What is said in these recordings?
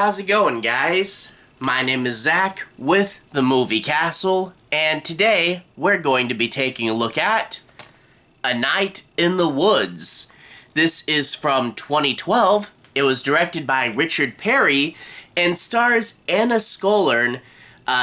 How's it going, guys? My name is Zach with the Movie Castle, and today we're going to be taking a look at A Night in the Woods. This is from 2012. It was directed by Richard Perry and stars Anna Skellern,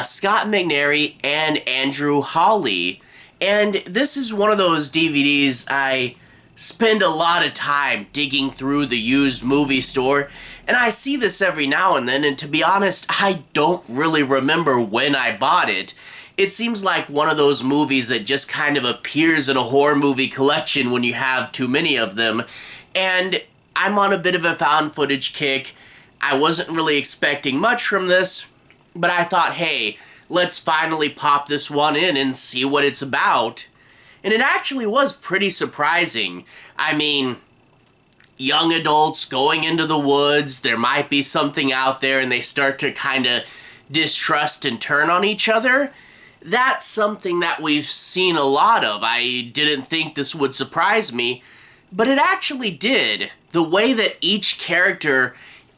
Scott McNairy, and Andrew Hawley. And this is one of those DVDs I spend a lot of time digging through the used movie store, and I see this every now and then, and to be honest, I don't really remember when I bought it. It seems like one of those movies that just kind of appears in a horror movie collection when you have too many of them, and I'm on a bit of a found footage kick. I wasn't really expecting much from this, but I thought, hey, let's finally pop this one in and see what it's about. And it actually was pretty surprising. I mean, young adults going into the woods, there might be something out there and they start to kind of distrust and turn on each other. That's something that we've seen a lot of. I didn't think this would surprise me, but it actually did. The way that each character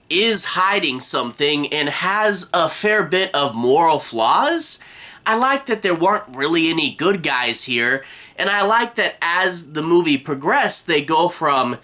is hiding something and has a fair bit of moral flaws. I like that there weren't really any good guys here, and I like that as the movie progressed, they go from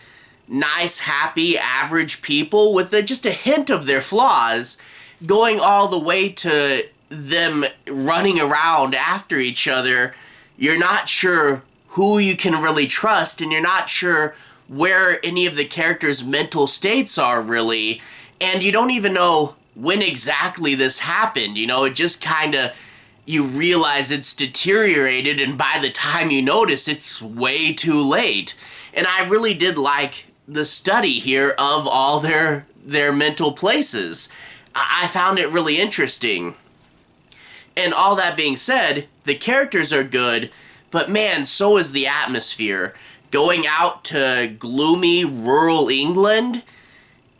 nice, happy, average people with just a hint of their flaws, going all the way to them running around after each other. You're not sure who you can really trust, and you're not sure where any of the characters' mental states are really, and you don't even know when exactly this happened. You know, it just kind of, you realize it's deteriorated, and by the time you notice, it's way too late. And I really did like the study here of all their mental places. I found it really interesting. And all that being said, the characters are good, but man, so is the atmosphere. Going out to gloomy rural England,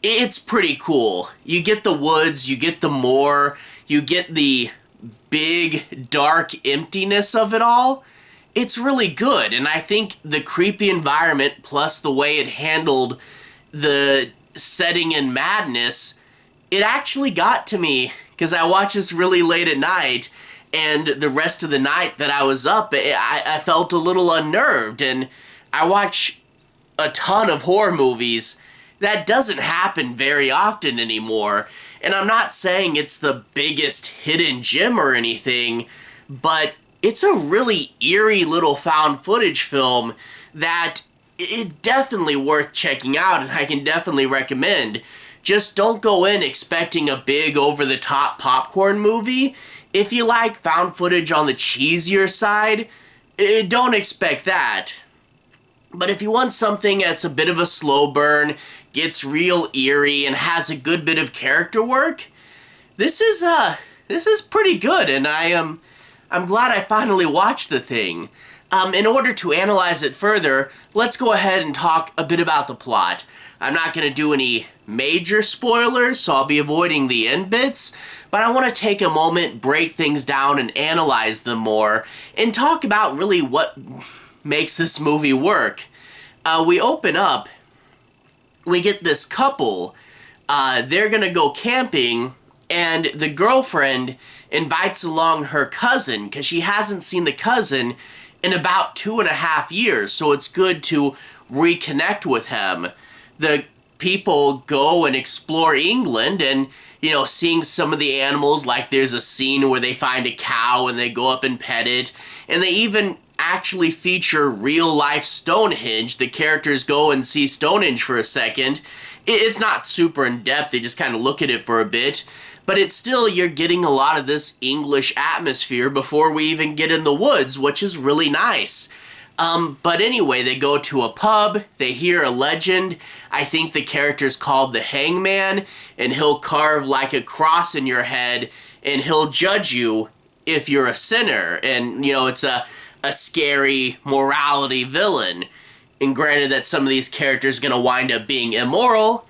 it's pretty cool. You get the woods, you get the moor, you get the big, dark emptiness of it all. It's really good, and I think the creepy environment plus the way it handled the setting and madness, it actually got to me, because I watched this really late at night, and the rest of the night that I was up, I felt a little unnerved, and I watch a ton of horror movies. That doesn't happen very often anymore. And I'm not saying it's the biggest hidden gem or anything, but it's a really eerie little found footage film that it's definitely worth checking out, and I can definitely recommend. Just don't go in expecting a big over-the-top popcorn movie. If you like found footage on the cheesier side, don't expect that. But if you want something that's a bit of a slow burn, gets real eerie, and has a good bit of character work, this is pretty good, and I'm glad I finally watched the thing. In order to analyze it further, let's go ahead and talk a bit about the plot. I'm not going to do any major spoilers, so I'll be avoiding the end bits, but I want to take a moment, break things down, and analyze them more, and talk about really what makes this movie work. We open up, we get this couple, they're gonna go camping, and the girlfriend invites along her cousin, because she hasn't seen the cousin in about 2.5 years, so it's good to reconnect with him. The people go and explore England, and, you know, seeing some of the animals, like there's a scene where they find a cow and they go up and pet it, and they even actually feature real-life Stonehenge. The characters go and see Stonehenge for a second. It's not super in-depth, they just kind of look at it for a bit, but it's still, you're getting a lot of this English atmosphere before we even get in the woods, which is really nice. But anyway, they go to a pub, they hear a legend. I think the character's called the Hangman, and he'll carve like a cross in your head, and he'll judge you if you're a sinner. And, you know, it's a scary morality villain. And granted that some of these characters are going to wind up being immoral,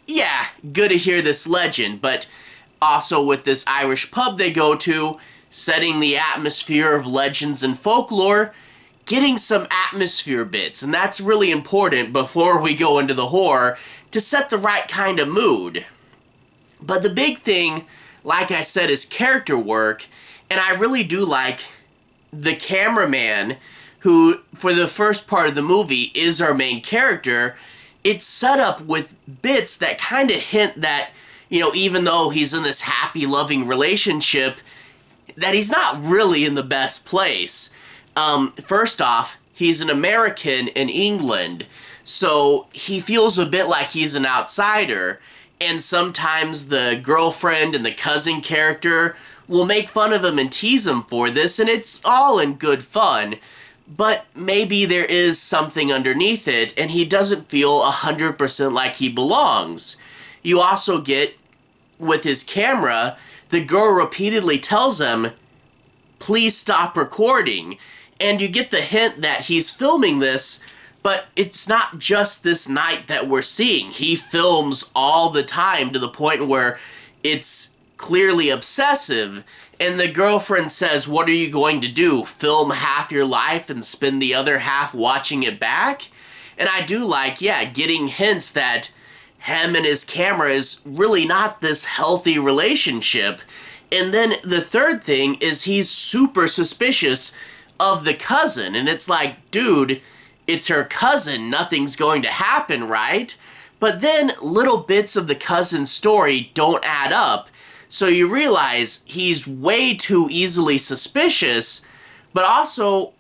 yeah, good to hear this legend, but also with this Irish pub they go to, setting the atmosphere of legends and folklore, getting some atmosphere bits, and that's really important before we go into the horror, to set the right kind of mood. But the big thing, like I said, is character work, and I really do like the cameraman, who, for the first part of the movie, is our main character. It's set up with bits that kind of hint that, you know, even though he's in this happy, loving relationship, that he's not really in the best place. First off, he's an American in England, so he feels a bit like he's an outsider, and sometimes the girlfriend and the cousin character will make fun of him and tease him for this, and it's all in good fun. But maybe there is something underneath it, and he doesn't feel 100% like he belongs. You also get, with his camera, the girl repeatedly tells him, please stop recording. And you get the hint that he's filming this, but it's not just this night that we're seeing. He films all the time to the point where it's clearly obsessive. And the girlfriend says, what are you going to do? Film half your life and spend the other half watching it back? And I do like, yeah, getting hints that him and his camera is really not this healthy relationship. And then the third thing is he's super suspicious of the cousin. And it's like, dude, it's her cousin. Nothing's going to happen, right? But then little bits of the cousin's story don't add up. So you realize he's way too easily suspicious, but also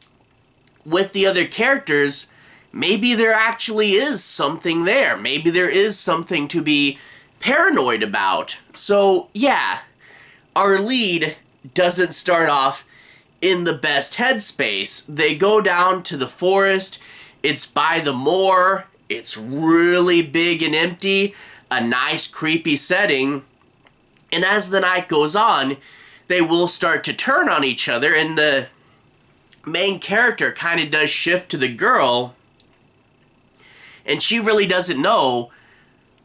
with the other characters, maybe there actually is something there. Maybe there is something to be paranoid about. So yeah, our lead doesn't start off in the best headspace. They go down to the forest, it's by the moor, it's really big and empty, a nice creepy setting. And as the night goes on, they will start to turn on each other, and the main character kind of does shift to the girl, and she really doesn't know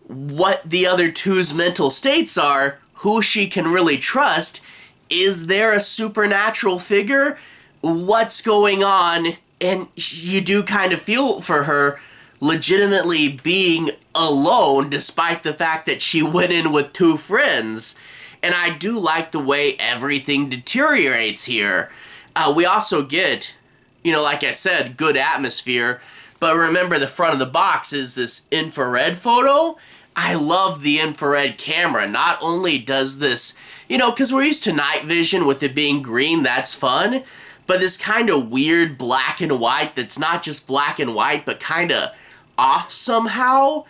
what the other two's mental states are, who she can really trust. Is there a supernatural figure? What's going on? And you do kind of feel for her legitimately being alone, despite the fact that she went in with two friends. And I do like the way everything deteriorates here. We also get, you know, like I said, good atmosphere. But remember, the front of the box is this infrared photo. I love the infrared camera. Not only does this, you know, because we're used to night vision with it being green, that's fun. But this kind of weird black and white that's not just black and white, but kind of off somehow,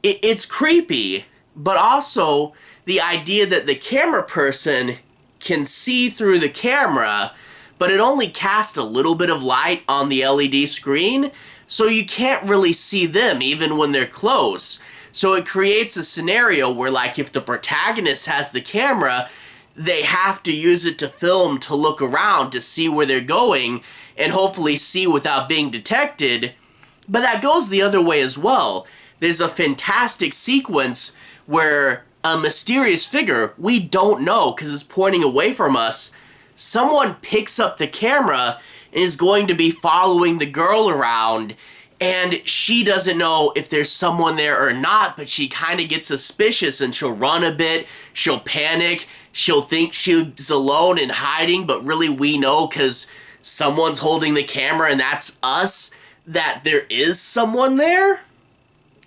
it's creepy. But also the idea that the camera person can see through the camera, but it only casts a little bit of light on the LED screen, so you can't really see them even when they're close. So it creates a scenario where, like, if the protagonist has the camera, they have to use it to film, to look around, to see where they're going, and hopefully see without being detected. But that goes the other way as well. There's a fantastic sequence where a mysterious figure, we don't know because it's pointing away from us, someone picks up the camera and is going to be following the girl around, and she doesn't know if there's someone there or not, but she kind of gets suspicious and she'll run a bit, she'll panic, she'll think she's alone and hiding, but really we know because someone's holding the camera and that's us, that there is someone there.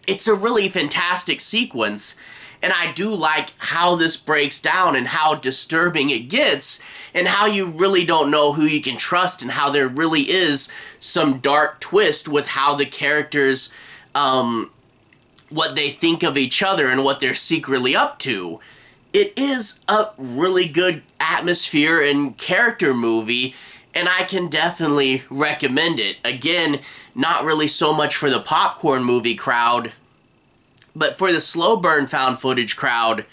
It's a really fantastic sequence, and I do like how this breaks down and how disturbing it gets, and how you really don't know who you can trust, and how there really is some dark twist with how the characters, what they think of each other and what they're secretly up to. It is a really good atmosphere and character movie, and I can definitely recommend it. Again, not really so much for the popcorn movie crowd, but for the slow burn found footage crowd,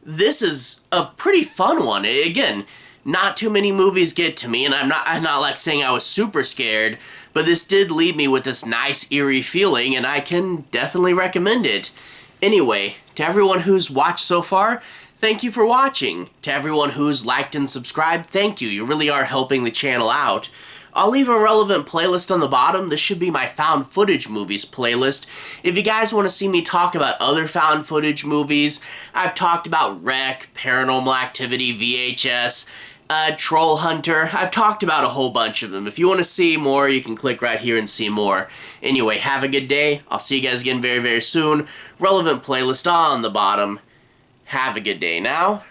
this is a pretty fun one. Again, not too many movies get to me, and I'm not like saying I was super scared, but this did leave me with this nice eerie feeling, and I can definitely recommend it. Anyway, to everyone who's watched so far, thank you for watching. To everyone who's liked and subscribed, thank you. You really are helping the channel out. I'll leave a relevant playlist on the bottom. This should be my found footage movies playlist. If you guys want to see me talk about other found footage movies, I've talked about Wreck, Paranormal Activity, VHS, Troll Hunter. I've talked about a whole bunch of them. If you want to see more, you can click right here and see more. Anyway, have a good day. I'll see you guys again very, very soon. Relevant playlist on the bottom. Have a good day now.